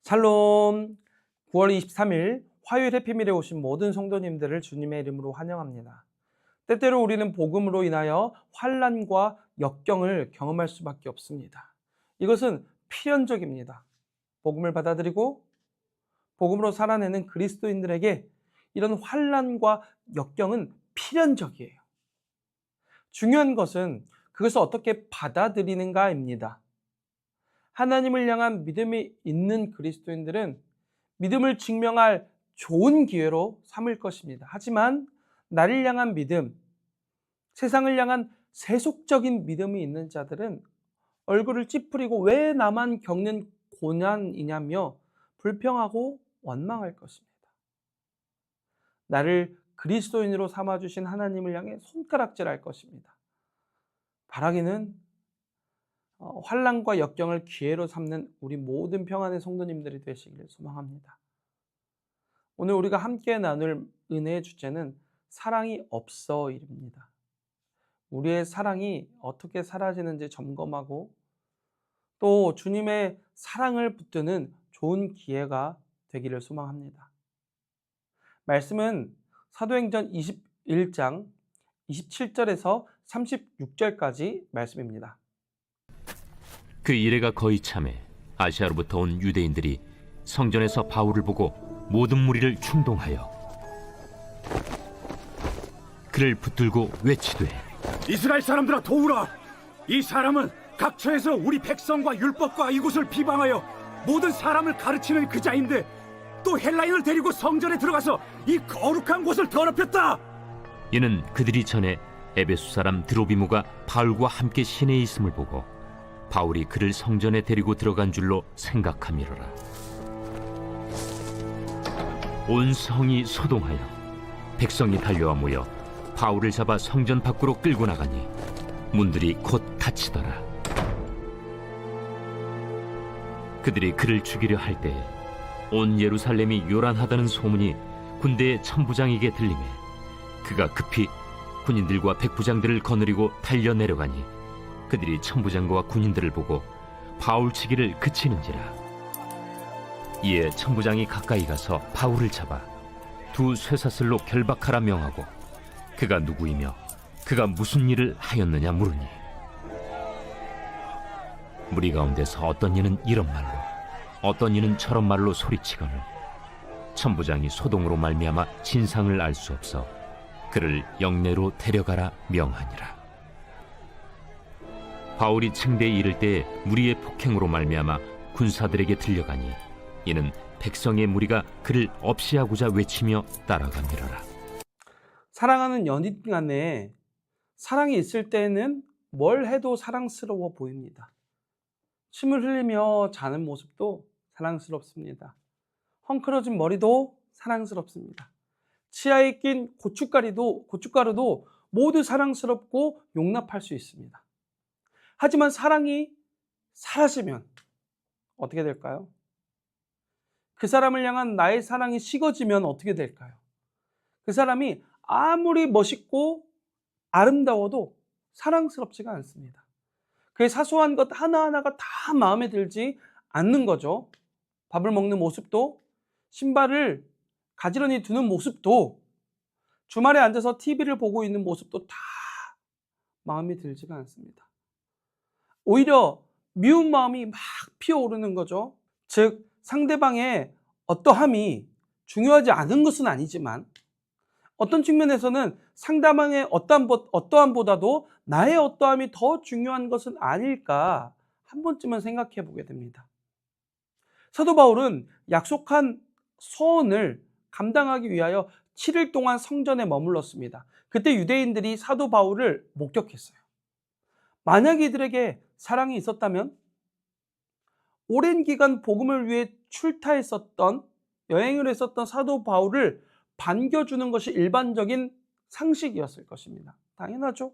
샬롬. 9월 23일 화요일 해피밀에 오신 모든 성도님들을 주님의 이름으로 환영합니다. 때때로 우리는 복음으로 인하여 환난과 역경을 경험할 수밖에 없습니다. 이것은 필연적입니다. 복음을 받아들이고 복음으로 살아내는 그리스도인들에게 이런 환난과 역경은 필연적이에요. 중요한 것은 그것을 어떻게 받아들이는가입니다. 하나님을 향한 믿음이 있는 그리스도인들은 믿음을 증명할 좋은 기회로 삼을 것입니다. 하지만 나를 향한 믿음, 세상을 향한 세속적인 믿음이 있는 자들은 얼굴을 찌푸리고 왜 나만 겪는 고난이냐며 불평하고 원망할 것입니다. 나를 그리스도인으로 삼아주신 하나님을 향해 손가락질할 것입니다. 바라기는 환난과 역경을 기회로 삼는 우리 모든 평안의 성도님들이 되시기를 소망합니다. 오늘 우리가 함께 나눌 은혜의 주제는 사랑이 없어입니다. 우리의 사랑이 어떻게 사라지는지 점검하고 또 주님의 사랑을 붙드는 좋은 기회가 되기를 소망합니다. 말씀은 사도행전 21장 27절에서 36절까지 말씀입니다. 그 이래가 거의 참에 아시아로부터 온 유대인들이 성전에서 바울을 보고 모든 무리를 충동하여 그를 붙들고 외치되 이스라엘 사람들아 도우라! 이 사람은 각처에서 우리 백성과 율법과 이곳을 비방하여 모든 사람을 가르치는 그 자인데 또 헬라인을 데리고 성전에 들어가서 이 거룩한 곳을 더럽혔다! 이는 그들이 전에 에베소 사람 드로비무가 바울과 함께 시내에 있음을 보고 바울이 그를 성전에 데리고 들어간 줄로 생각함이로라. 온 성이 소동하여 백성이 달려와 모여 바울을 잡아 성전 밖으로 끌고 나가니 문들이 곧 닫히더라. 그들이 그를 죽이려 할 때에 온 예루살렘이 요란하다는 소문이 군대의 천부장에게 들리매 그가 급히 군인들과 백부장들을 거느리고 달려 내려가니 그들이 천부장과 군인들을 보고 바울 치기를 그치는지라. 이에 천부장이 가까이 가서 바울을 잡아 두 쇠사슬로 결박하라 명하고 그가 누구이며 그가 무슨 일을 하였느냐 물으니 무리 가운데서 어떤 이는 이런 말로 어떤 이는 저런 말로 소리치거늘 천부장이 소동으로 말미암아 진상을 알 수 없어 그를 영내로 데려가라 명하니라. 바울이 층대에 이를 때에 무리의 폭행으로 말미암아 군사들에게 들려가니 이는 백성의 무리가 그를 없이하고자 외치며 따라가미러라. 사랑하는 연인 간에 사랑이 있을 때는 뭘 해도 사랑스러워 보입니다. 침을 흘리며 자는 모습도 사랑스럽습니다. 헝클어진 머리도 사랑스럽습니다. 치아에 낀 고춧가루도 모두 사랑스럽고 용납할 수 있습니다. 하지만 사랑이 사라지면 어떻게 될까요? 그 사람을 향한 나의 사랑이 식어지면 어떻게 될까요? 그 사람이 아무리 멋있고 아름다워도 사랑스럽지가 않습니다. 그의 사소한 것 하나하나가 다 마음에 들지 않는 거죠. 밥을 먹는 모습도, 신발을 가지런히 두는 모습도, 주말에 앉아서 TV를 보고 있는 모습도 다 마음에 들지가 않습니다. 오히려 미운 마음이 막 피어오르는 거죠. 즉 상대방의 어떠함이 중요하지 않은 것은 아니지만 어떤 측면에서는 상대방의 어떠함보다도 나의 어떠함이 더 중요한 것은 아닐까 한 번쯤은 생각해 보게 됩니다. 사도 바울은 약속한 서원을 감당하기 위하여 7일 동안 성전에 머물렀습니다. 그때 유대인들이 사도 바울을 목격했어요. 만약에 이들에게 사랑이 있었다면 오랜 기간 복음을 위해 출타했었던 여행을 했었던 사도 바울을 반겨주는 것이 일반적인 상식이었을 것입니다. 당연하죠.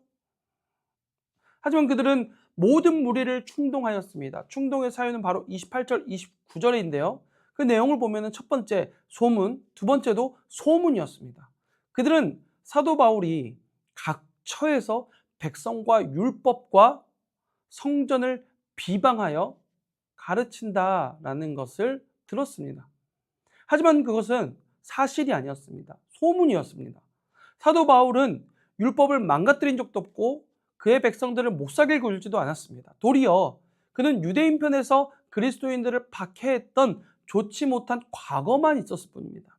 하지만 그들은 모든 무리를 충동하였습니다. 충동의 사유는 바로 28절, 29절인데요. 그 내용을 보면 첫 번째 소문, 두 번째도 소문이었습니다. 그들은 사도 바울이 각처에서 백성과 율법과 성전을 비방하여 가르친다라는 것을 들었습니다. 하지만 그것은 사실이 아니었습니다. 소문이었습니다. 사도 바울은 율법을 망가뜨린 적도 없고 그의 백성들을 못 사길 굴지도 않았습니다. 도리어 그는 유대인 편에서 그리스도인들을 박해했던 좋지 못한 과거만 있었을 뿐입니다.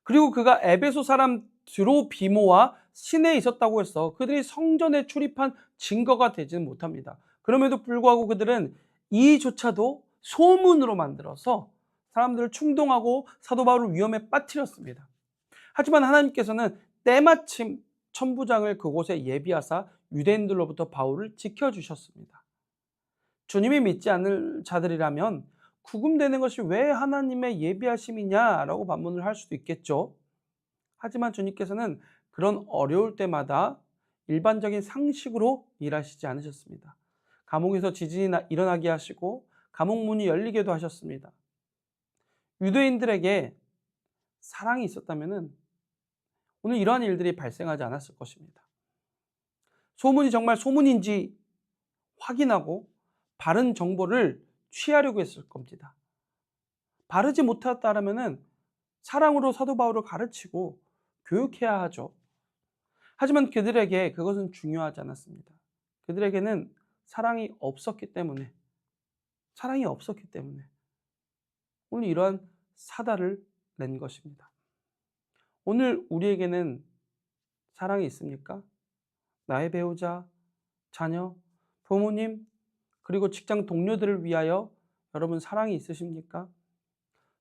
그리고 그가 에베소 사람 드로비모와 시내에 있었다고 해서 그들이 성전에 출입한 증거가 되지는 못합니다. 그럼에도 불구하고 그들은 이조차도 소문으로 만들어서 사람들을 충동하고 사도 바울을 위험에 빠뜨렸습니다. 하지만 하나님께서는 때마침 천부장을 그곳에 예비하사 유대인들로부터 바울을 지켜주셨습니다. 주님이 믿지 않을 자들이라면 구금되는 것이 왜 하나님의 예비하심이냐라고 반문을 할 수도 있겠죠. 하지만 주님께서는 그런 어려울 때마다 일반적인 상식으로 일하시지 않으셨습니다. 감옥에서 지진이 일어나게 하시고 감옥 문이 열리게도 하셨습니다. 유대인들에게 사랑이 있었다면 오늘 이러한 일들이 발생하지 않았을 것입니다. 소문이 정말 소문인지 확인하고 바른 정보를 취하려고 했을 겁니다. 바르지 못했다면 사랑으로 사도 바울을 가르치고 교육해야 하죠. 하지만 그들에게 그것은 중요하지 않았습니다. 그들에게는 사랑이 없었기 때문에 오늘 이러한 사달을 낸 것입니다. 오늘 우리에게는 사랑이 있습니까? 나의 배우자, 자녀, 부모님, 그리고 직장 동료들을 위하여 여러분 사랑이 있으십니까?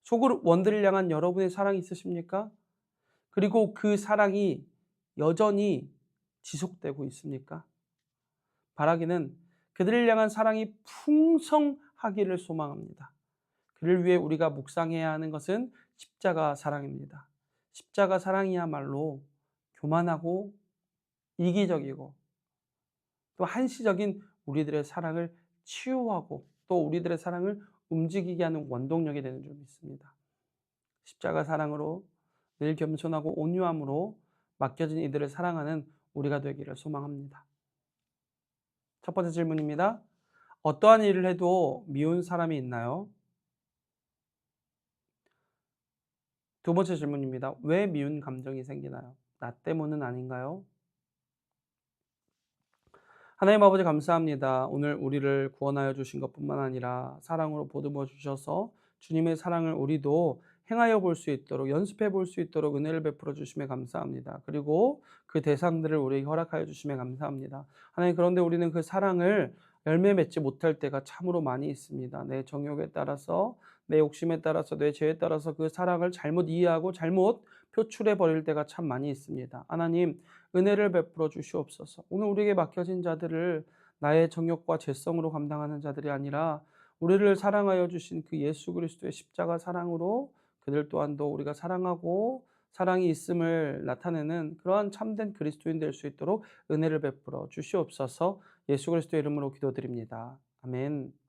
소그룹원들을 향한 여러분의 사랑이 있으십니까? 그리고 그 사랑이 여전히 지속되고 있습니까? 바라기는 그들을 향한 사랑이 풍성하기를 소망합니다. 그를 위해 우리가 묵상해야 하는 것은 십자가 사랑입니다. 십자가 사랑이야말로 교만하고 이기적이고 또 한시적인 우리들의 사랑을 치유하고 또 우리들의 사랑을 움직이게 하는 원동력이 되는 줄 믿습니다. 십자가 사랑으로 늘 겸손하고 온유함으로 맡겨진 이들을 사랑하는 우리가 되기를 소망합니다. 첫 번째 질문입니다. 어떠한 일을 해도 미운 사람이 있나요? 두 번째 질문입니다. 왜 미운 감정이 생기나요? 나 때문은 아닌가요? 하나님 아버지 감사합니다. 오늘 우리를 구원하여 주신 것뿐만 아니라 사랑으로 보듬어 주셔서 주님의 사랑을 우리도 행하여 볼 수 있도록 연습해 볼 수 있도록 은혜를 베풀어 주심에 감사합니다. 그리고 그 대상들을 우리에게 허락하여 주심에 감사합니다. 하나님 그런데 우리는 그 사랑을 열매 맺지 못할 때가 참으로 많이 있습니다. 내 정욕에 따라서 내 욕심에 따라서 내 죄에 따라서 그 사랑을 잘못 이해하고 잘못 표출해 버릴 때가 참 많이 있습니다. 하나님 은혜를 베풀어 주시옵소서. 오늘 우리에게 맡겨진 자들을 나의 정욕과 죄성으로 감당하는 자들이 아니라 우리를 사랑하여 주신 그 예수 그리스도의 십자가 사랑으로 그들 또한도 우리가 사랑하고 사랑이 있음을 나타내는 그러한 참된 그리스도인 될 수 있도록 은혜를 베풀어 주시옵소서. 예수 그리스도의 이름으로 기도드립니다. 아멘.